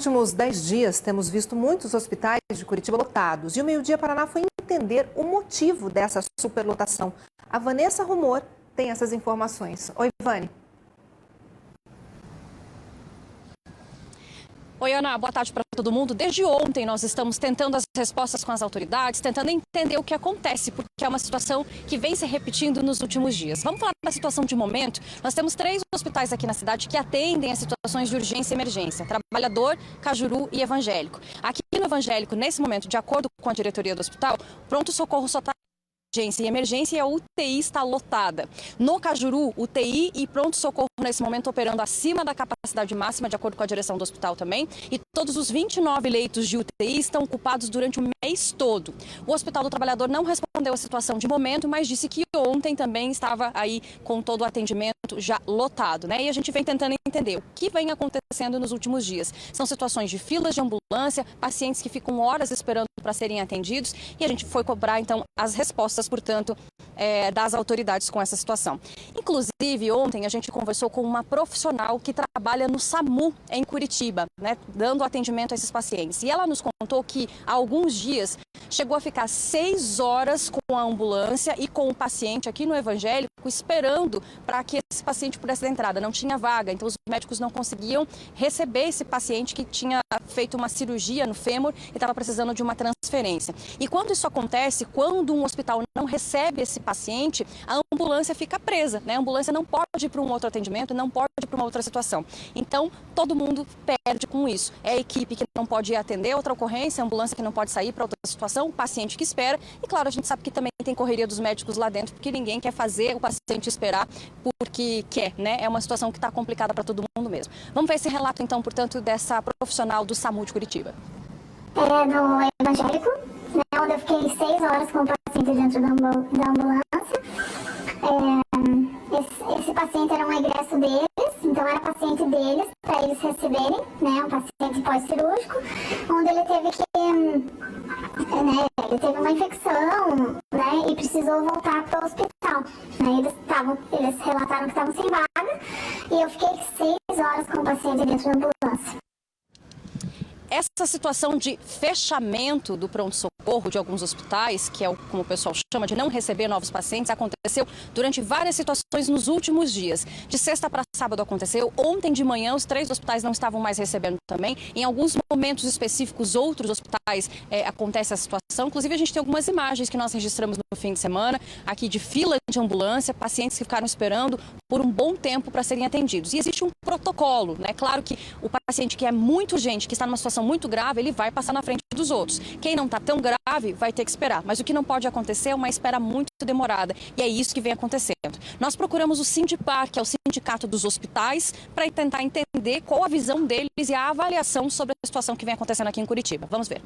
últimos 10 dias, temos visto muitos hospitais de Curitiba lotados. E o Meio Dia Paraná foi entender o motivo dessa superlotação. A Vanessa Rumor tem essas informações. Oi, Vani. Oi, Ana, boa tarde para todo mundo. Desde ontem nós estamos tentando as respostas com as autoridades, tentando entender o que acontece, porque é uma situação que vem se repetindo nos últimos dias. Vamos falar da situação de momento. Nós temos 3 hospitais aqui na cidade que atendem a situações de urgência e emergência: Trabalhador, Cajuru e Evangélico. Aqui no Evangélico, nesse momento, de acordo com a diretoria do hospital, pronto-socorro só está urgência e emergência e a UTI está lotada. No Cajuru, UTI e pronto-socorro nesse momento operando acima da capacidade máxima, de acordo com a direção do hospital também, e todos os 29 leitos de UTI estão ocupados durante o mês todo. O Hospital do Trabalhador não respondeu a situação de momento, mas disse que ontem também estava aí com todo o atendimento já lotado, né? E a gente vem tentando entender o que vem acontecendo nos últimos dias. São situações de filas de ambulância, pacientes que ficam horas esperando para serem atendidos, e a gente foi cobrar então as respostas, portanto, das autoridades com essa situação. Inclusive, ontem a gente conversou com uma profissional que trabalha no SAMU em Curitiba, né, dando atendimento a esses pacientes. E ela nos contou que há alguns dias chegou a ficar 6 horas com a ambulância e com o paciente aqui no Evangélico, esperando para que esse paciente pudesse dar entrada. Não tinha vaga, então os médicos não conseguiam receber esse paciente que tinha feito uma cirurgia no fêmur e estava precisando de uma transferência. E quando isso acontece, quando um hospital não recebe esse paciente, a ambulância fica presa, né? A ambulância não pode ir para um outro atendimento, não pode ir para uma outra situação. Então, todo mundo perde com isso. É a equipe que não pode ir atender outra ocorrência, a ambulância que não pode sair para outra situação, o paciente que espera. E, claro, a gente sabe que também tem correria dos médicos lá dentro, porque ninguém quer fazer o paciente esperar porque quer, né? É uma situação que está complicada para todo mundo mesmo. Vamos ver esse relato, então, portanto, dessa profissional do SAMU de Curitiba. No Evangélico, né, onde eu fiquei 6 horas com o paciente dentro da ambulância. Esse paciente era um egresso deles, então era paciente deles, para eles receberem, né, um paciente pós-cirúrgico, onde ele teve ele teve uma infecção, né, e precisou voltar para o hospital. Eles relataram que estavam sem vaga, e eu fiquei 6 horas com o paciente dentro da ambulância. Essa situação de fechamento do pronto-socorro de alguns hospitais, que é como o pessoal chama de não receber novos pacientes, aconteceu durante várias situações nos últimos dias. De sexta para sábado aconteceu, ontem de manhã os 3 hospitais não estavam mais recebendo também. Em alguns momentos específicos, outros hospitais acontece a situação. Inclusive a gente tem algumas imagens que nós registramos no fim de semana, aqui de fila de ambulância, pacientes que ficaram esperando por um bom tempo para serem atendidos. E existe um protocolo, né? Claro que o paciente que é muito urgente, que está numa situação muito grave, ele vai passar na frente dos outros. Quem não está tão grave vai ter que esperar. Mas o que não pode acontecer é uma espera muito demorada. E é isso que vem acontecendo. Nós procuramos o Sindipar, que é o sindicato dos hospitais, para tentar entender qual a visão deles e a avaliação sobre a situação que vem acontecendo aqui em Curitiba. Vamos ver.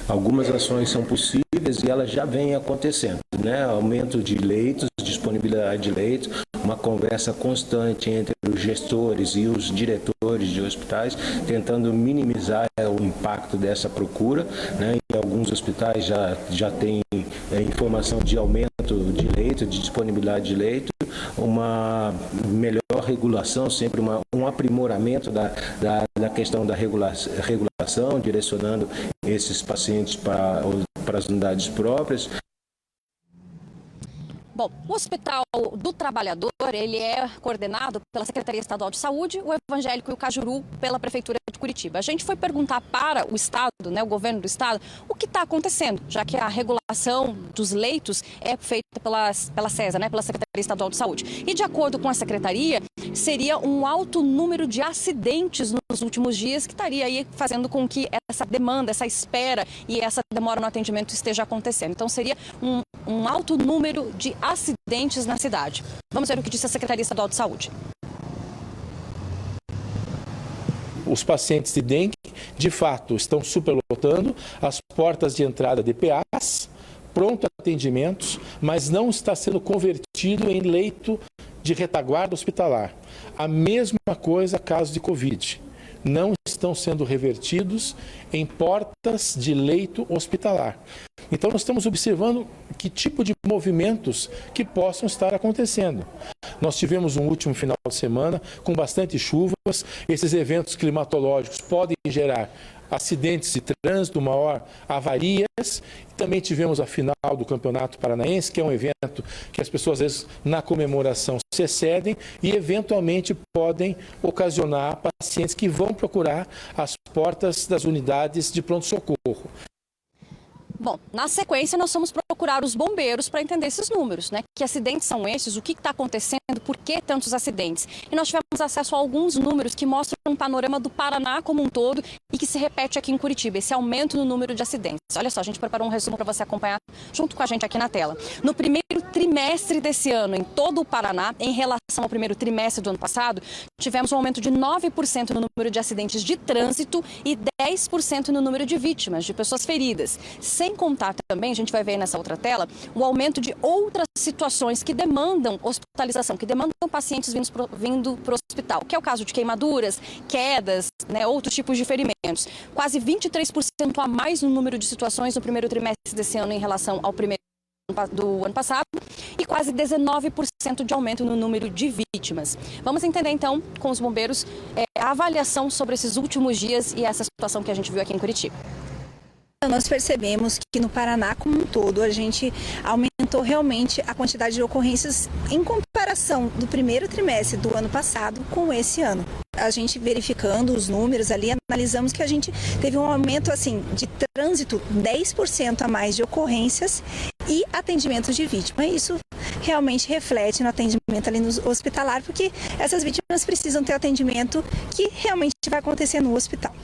Algumas ações são possíveis e elas já vêm acontecendo, né? Aumento de leitos, disponibilidade de leitos, uma conversa constante entre os gestores e os diretores de hospitais, tentando minimizar o impacto dessa procura, né? Em alguns hospitais já tem informação de aumento de leito, de disponibilidade de leito, uma melhor regulação, sempre um aprimoramento da questão da regulação, direcionando esses pacientes para as unidades próprias. Bom, o Hospital do Trabalhador, ele é coordenado pela Secretaria Estadual de Saúde, o Evangélico e o Cajuru pela Prefeitura de Curitiba. A gente foi perguntar para o Estado, né, o governo do Estado, o que está acontecendo, já que a regulação dos leitos é feita pela SESA, né, pela Secretaria Estadual de Saúde. E de acordo com a Secretaria, seria um alto número de acidentes nos últimos dias que estaria aí fazendo com que essa demanda, essa espera e essa demora no atendimento esteja acontecendo. Então seria um alto número de acidentes na cidade. Vamos ver o que disse a Secretaria Estadual de Saúde. Os pacientes de dengue, de fato, estão superlotando as portas de entrada de PAs, pronto atendimentos, mas não está sendo convertido em leito de retaguarda hospitalar. A mesma coisa caso de Covid. Não estão sendo revertidos em portas de leito hospitalar. Então, nós estamos observando que tipo de movimentos que possam estar acontecendo. Nós tivemos um último final de semana com bastante chuvas. Esses eventos climatológicos podem gerar acidentes de trânsito maior, avarias. Também tivemos a final do Campeonato Paranaense, que é um evento que as pessoas, às vezes, na comemoração se excedem e, eventualmente, podem ocasionar pacientes que vão procurar as portas das unidades de pronto-socorro. Bom, na sequência nós vamos procurar os bombeiros para entender esses números, né? Que acidentes são esses, o que está acontecendo, por que tantos acidentes? E nós tivemos acesso a alguns números que mostram um panorama do Paraná como um todo e que se repete aqui em Curitiba, esse aumento no número de acidentes. Olha só, a gente preparou um resumo para você acompanhar junto com a gente aqui na tela. No primeiro trimestre desse ano, em todo o Paraná, em relação ao primeiro trimestre do ano passado, tivemos um aumento de 9% no número de acidentes de trânsito e 10% no número de vítimas, de pessoas feridas. Sem contar também, a gente vai ver nessa outra tela, o aumento de outras situações que demandam hospitalização, que demandam pacientes vindo para o hospital, que é o caso de queimaduras, quedas, né, outros tipos de ferimentos. Quase 23% a mais no número de situações no primeiro trimestre desse ano em relação ao primeiro do ano passado e quase 19% de aumento no número de vítimas. Vamos entender então com os bombeiros a avaliação sobre esses últimos dias e essa situação que a gente viu aqui em Curitiba. Nós percebemos que no Paraná como um todo a gente aumentou realmente a quantidade de ocorrências em comparação do primeiro trimestre do ano passado com esse ano. A gente verificando os números ali, analisamos que a gente teve um aumento assim de trânsito 10% a mais de ocorrências e atendimento de vítima. Isso realmente reflete no atendimento ali no hospitalar, porque essas vítimas precisam ter atendimento que realmente vai acontecer no hospital.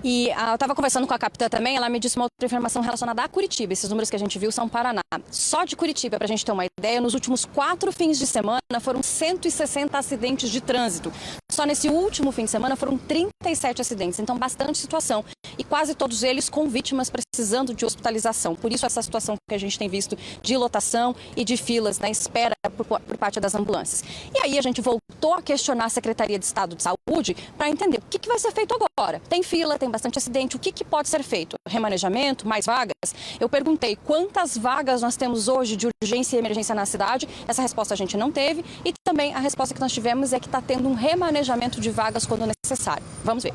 E eu estava conversando com a capitã também, ela me disse uma outra informação relacionada a Curitiba. Esses números que a gente viu são Paraná. Só de Curitiba, para a gente ter uma ideia, nos últimos 4 fins de semana foram 160 acidentes de trânsito. Só nesse último fim de semana foram 37 acidentes, então bastante situação. E quase todos eles com vítimas precisando de hospitalização. Por isso essa situação que a gente tem visto de lotação e de filas na espera por parte das ambulâncias. E aí a gente voltou a questionar a Secretaria de Estado de Saúde para entender o que vai ser feito agora. Tem fila, tem bastante acidente, o que pode ser feito? Remanejamento, mais vagas? Eu perguntei quantas vagas nós temos hoje de urgência e emergência na cidade. Essa resposta a gente não teve e também a resposta que nós tivemos é que está tendo um remanejamento de vagas quando necessário. Vamos ver.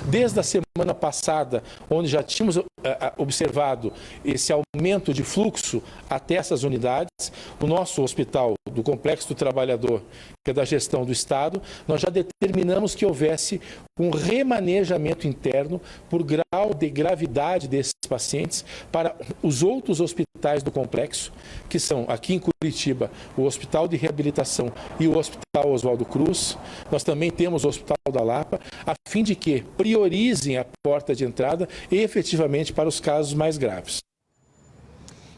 Desde a semana passada, onde já tínhamos observado esse aumento de fluxo até essas unidades, o nosso hospital do Complexo do Trabalhador, que é da gestão do Estado, nós já determinamos que houvesse um remanejamento interno por grau de gravidade desses pacientes para os outros hospitais do complexo, que são aqui em Curitiba, o Hospital de Reabilitação e o Hospital Oswaldo Cruz. Nós também temos o Hospital da Lapa, a fim de que priorizem a porta de entrada efetivamente para os casos mais graves.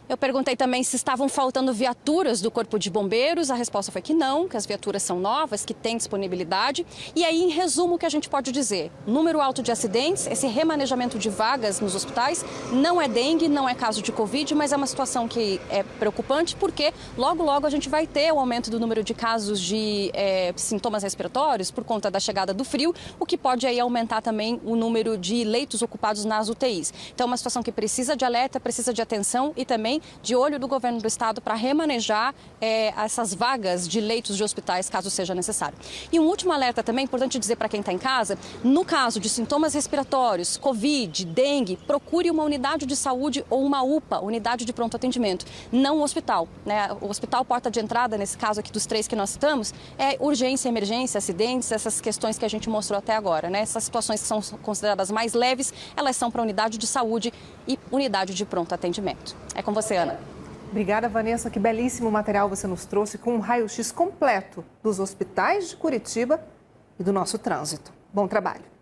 Eu perguntei também se estavam faltando viaturas do Corpo de Bombeiros. A resposta foi que não, que as viaturas são novas, que têm disponibilidade. E aí, em resumo, o que a gente pode dizer? Número alto de acidentes, esse remanejamento de vagas nos hospitais, não é dengue, não é caso de Covid, mas é uma situação que é preocupante porque logo a gente vai ter o aumento do número de casos de sintomas respiratórios por conta da chegada do frio, o que pode aí aumentar também o número de leitos ocupados nas UTIs. Então, é uma situação que precisa de alerta, precisa de atenção e também de olho do governo do estado para remanejar essas vagas de leitos de hospitais, caso seja necessário. E um último alerta também, importante dizer para quem está em casa, no caso de sintomas respiratórios, Covid, dengue, procure uma unidade de saúde ou uma UPA, unidade de pronto atendimento, não o hospital, né? O hospital, porta de entrada, nesse caso aqui dos 3 que nós citamos, é urgência, emergência, acidentes, essas questões que a gente mostrou até agora, né? Essas situações que são consideradas mais leves, elas são para unidade de saúde e unidade de pronto atendimento. É com você, Ana. Obrigada, Vanessa. Que belíssimo material você nos trouxe com um raio-x completo dos hospitais de Curitiba e do nosso trânsito. Bom trabalho.